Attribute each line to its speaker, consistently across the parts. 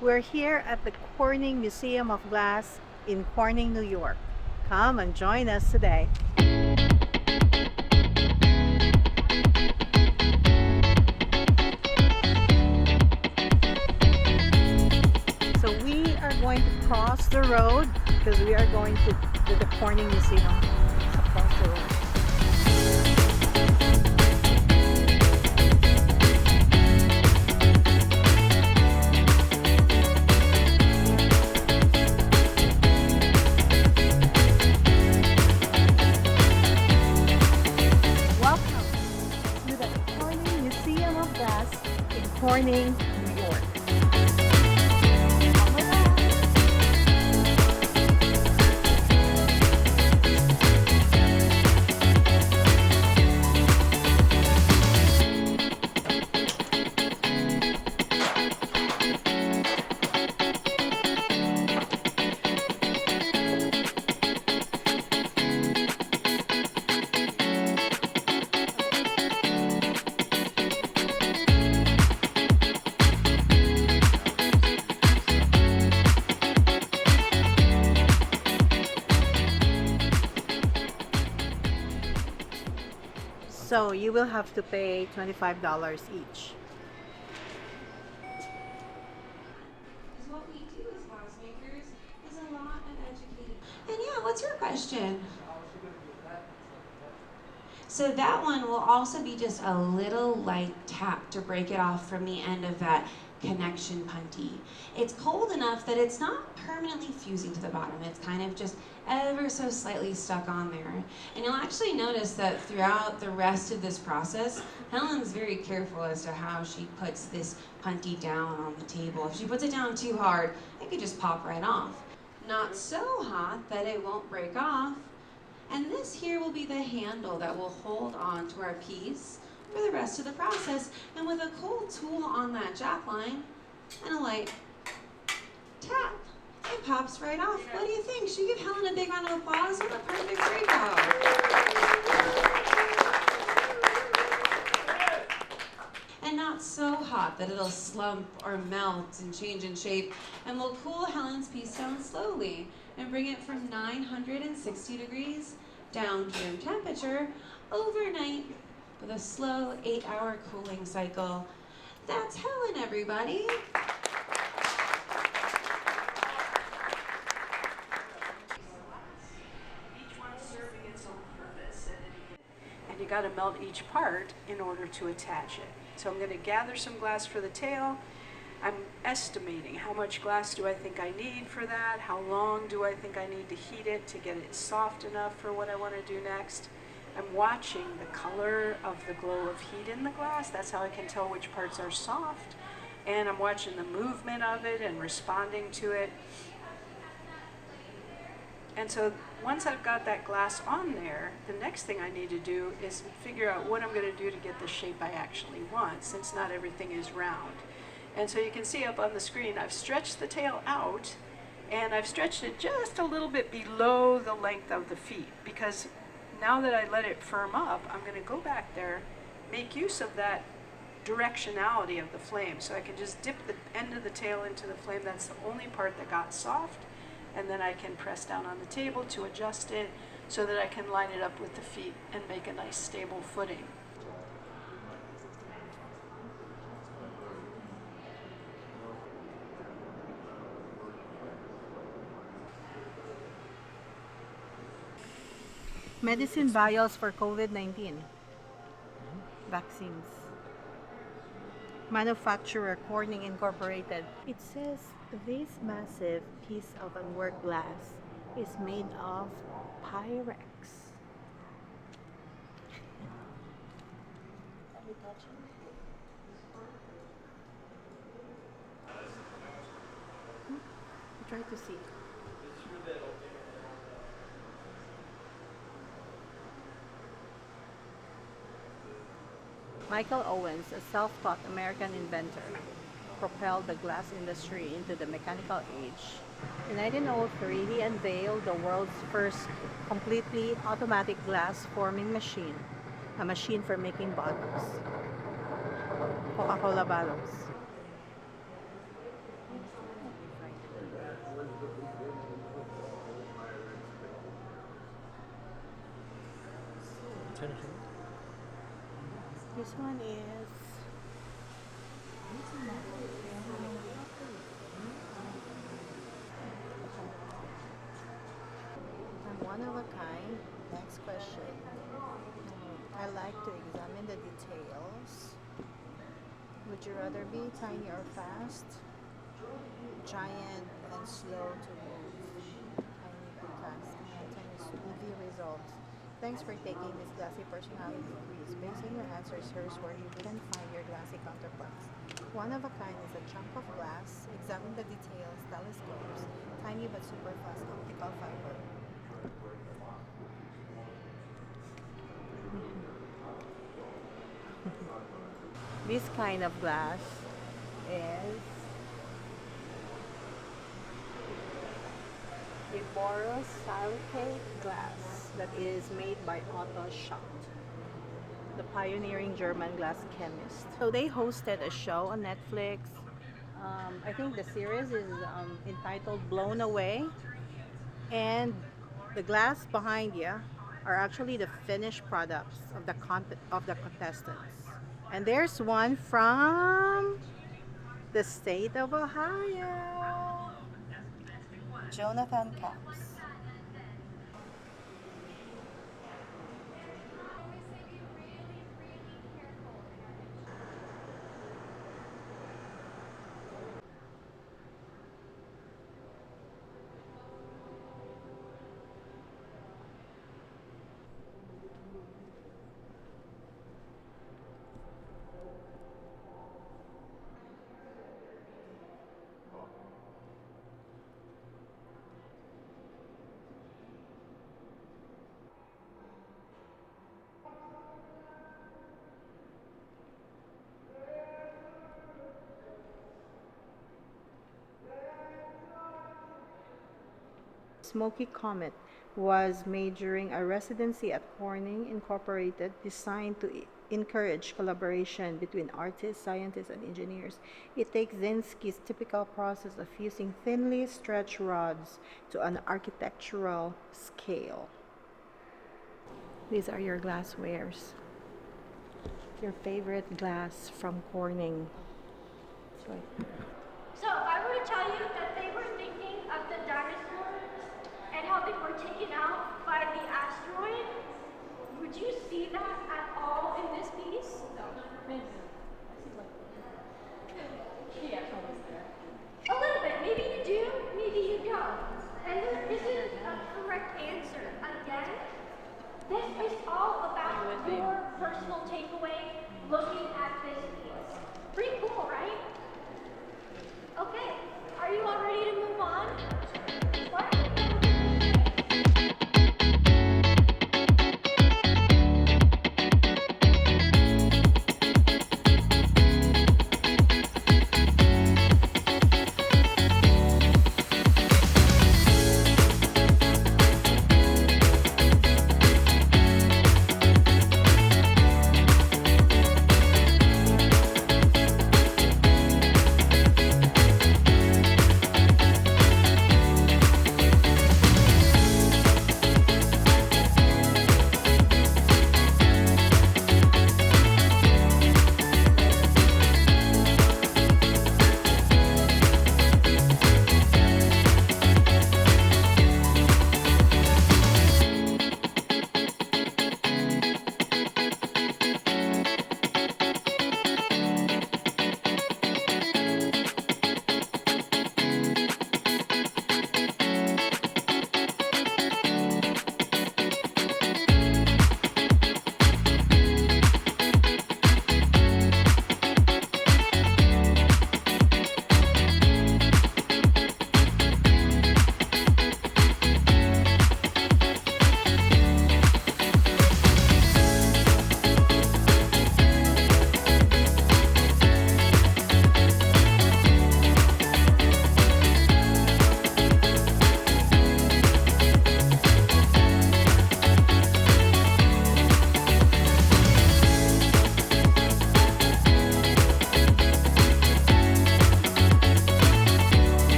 Speaker 1: We're here at the Corning Museum of Glass in Corning, New York. Come and join us today. So we are going to cross the road because we are going to the Corning Museum across the road. Corning, New York. So you will have to pay $25 each.
Speaker 2: What we do as glass makers is a lot of educated. And yeah, what's your question? So that one will also be just a little light tap to break it off from the end of that connection puntee. It's cold enough that it's not permanently fusing to the bottom. It's kind of just ever so slightly stuck on there. And you'll actually notice that throughout the rest of this process, Helen's very careful as to how she puts this puntee down on the table. If she puts it down too hard, it could just pop right off. Not so hot that it won't break off. And this here will be the handle that will hold on to our piece for the rest of the process. And with a cold tool on that jack line and a light tap, it pops right off. What do you think? Should we give Helen a big round of applause? What a perfect breakout. And not so hot that it'll slump or melt and change in shape. And we'll cool Helen's piece down slowly and bring it from 960 degrees down to room temperature overnight with a slow 8-hour cooling cycle. That's Helen, everybody.
Speaker 1: Each one serving its own purpose. And you got to melt each part in order to attach it. So I'm going to gather some glass for the tail. I'm estimating how much glass do I think I need for that, how long do I think I need to heat it to get it soft enough for what I want to do next. I'm watching the color of the glow of heat in the glass. That's how I can tell which parts are soft. And I'm watching the movement of it and responding to it. And so once I've got that glass on there, the next thing I need to do is figure out what I'm going to do to get the shape I actually want, since not everything is round. And so you can see up on the screen, I've stretched the tail out, and I've stretched it just a little bit below the length of the feet, because now that I let it firm up, I'm going to go back there, make use of that directionality of the flame. So I can just dip the end of the tail into the flame. That's the only part that got soft. And then I can press down on the table to adjust it so that I can line it up with the feet and make a nice stable footing. Medicine vials for COVID-19 vaccines. Manufacturer Corning Incorporated. It says this massive piece of unworked glass is made of Pyrex. Try to see. Michael Owens, a self-taught American inventor, propelled the glass industry into the mechanical age. In 1903, he unveiled the world's first completely automatic glass forming machine, a machine for making bottles, Coca-Cola bottles.
Speaker 3: This one is I'm one of a kind. Next question. I like to examine the details. Would you rather be tiny or fast? Giant and slow to move? Tiny because tiny smoothie results. Thanks for taking this glassy personality quiz. Based on your answers, here's where you can find your glassy counterparts. One of a kind is a chunk of glass. Examine the details. Telescopes. Tiny but super fast optical fiber. This kind of glass is a borosilicate glass that is made by Otto Schott, the pioneering German glass chemist. So they hosted a show on Netflix. I think the series is entitled Blown Away, and the glass behind you are actually the finished products of the contestants. And there's one from the state of Ohio, Jonathan Caps. Smoky Comet was made during a residency at Corning Incorporated, designed to encourage collaboration between artists, scientists, and engineers. It takes Zinsky's typical process of fusing thinly stretched rods to an architectural scale. These are your glasswares. Your favorite glass from Corning. It's right here.
Speaker 4: So if I were to tell you that they were thinking of the dinosaurs and how they were taken out by the asteroid, would you see that at all in this piece? No. A little bit. Maybe you do, maybe you don't. And there isn't a correct answer. Again, this is all about your personal takeaway looking at this piece. Pretty cool, right? Okay,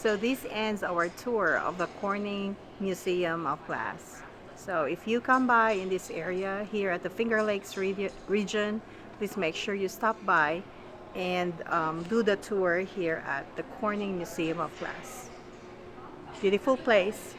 Speaker 3: So this ends our tour of the Corning Museum of Glass. So if you come by in this area here at the Finger Lakes region, please make sure you stop by and do the tour here at the Corning Museum of Glass. Beautiful place.